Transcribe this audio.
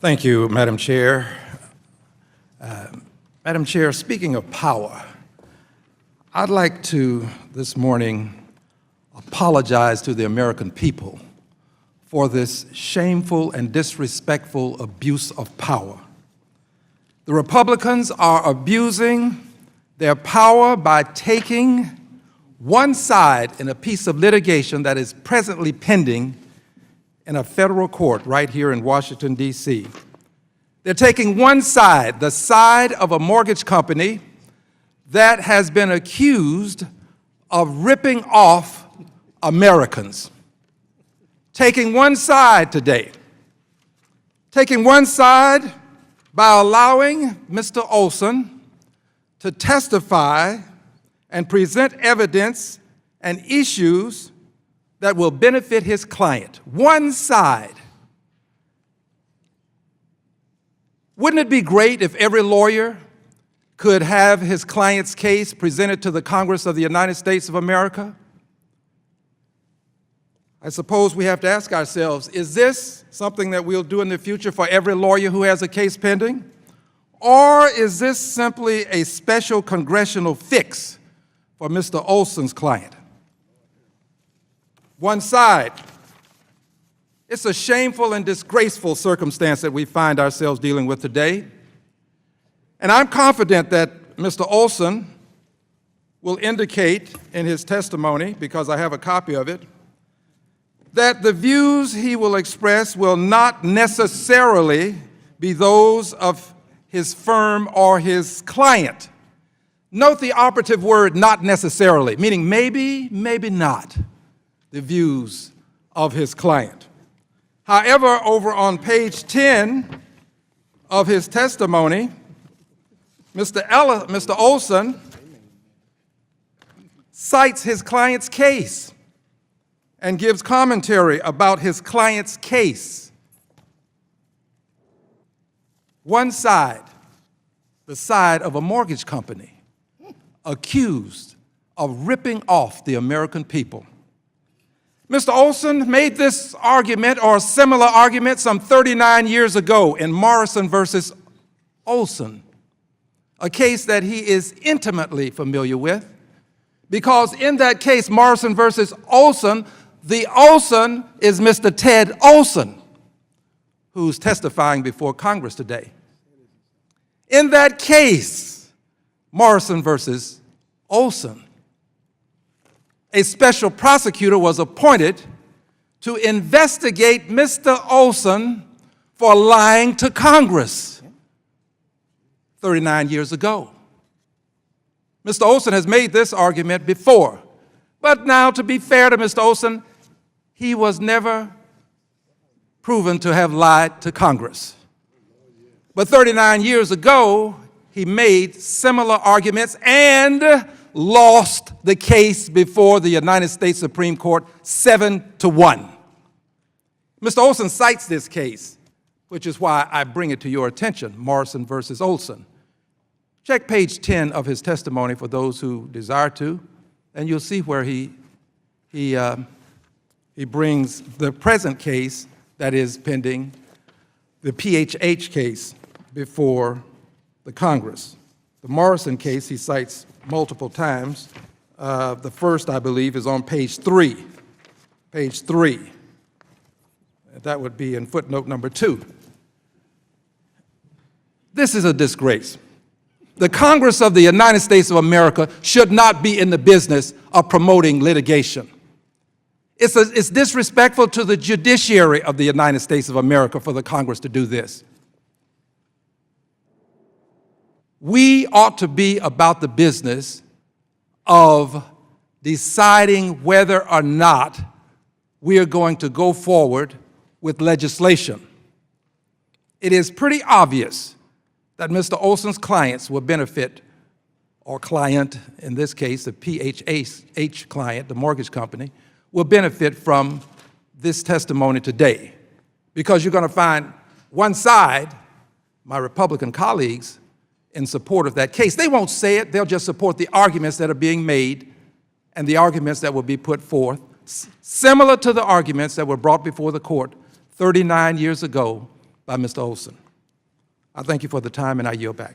Thank you, Madam Chair. Madam Chair, speaking of power, I'd like to this morning apologize to the American people for this shameful and disrespectful abuse of power. The Republicans are abusing their power by taking one side in a piece of litigation that is presently pending in a federal court right here in Washington, D.C. They're taking one side, the side of a mortgage company that has been accused of ripping off Americans. Taking one side today. Taking one side by allowing Mr. Olson to testify and present evidence and issues that will benefit his client. One side. Wouldn't it be great if every lawyer could have his client's case presented to the Congress of the United States of America? I suppose we have to ask ourselves, is this something that we'll do in the future for every lawyer who has a case pending? Or is this simply a special congressional fix for Mr. Olson's client? One side. It's a shameful and disgraceful circumstance that we find ourselves dealing with today. And I'm confident that Mr. Olson will indicate in his testimony, because I have a copy of it, that the views he will express will not necessarily be those of his firm or his client. Note the operative word, not necessarily, meaning maybe, maybe not the views of his client. However, over on page 10 of his testimony, Mr. Olson cites his client's case and gives commentary about his client's case. One side, the side of a mortgage company, accused of ripping off the American people. Mr. Olson made this argument or a similar argument some 39 years ago in Morrison versus Olson, a case that he is intimately familiar with, because in that case, Morrison versus Olson, the Olson is Mr. Ted Olson, who's testifying before Congress today. In that case, Morrison versus Olson, a special prosecutor was appointed to investigate Mr. Olson for lying to Congress 39 years ago. Mr. Olson has made this argument before, but now, to be fair to Mr. Olson, he was never proven to have lied to Congress. But 39 years ago, he made similar arguments and lost the case before the United States Supreme Court 7-1. Mr. Olson cites this case, which is why I bring it to your attention, Morrison versus Olson. Check page 10 of his testimony for those who desire to, and you'll see where he brings the present case that is pending, the PHH case, before the Congress. The Morrison case he cites multiple times. The first, I believe, is on page 3. Page 3. That would be in footnote number 2. This is a disgrace. The Congress of the United States of America should not be in the business of promoting litigation. It's disrespectful to the judiciary of the United States of America for the Congress to do this. We ought to be about the business of deciding whether or not we are going to go forward with legislation. It is pretty obvious that Mr. Olson's clients will benefit, or client, in this case, the PHH client, the mortgage company, will benefit from this testimony today. Because you're going to find one side, my Republican colleagues, in support of that case. They won't say it, they'll just support the arguments that are being made and the arguments that will be put forth, similar to the arguments that were brought before the court 39 years ago by Mr. Olson. I thank you for the time, and I yield back.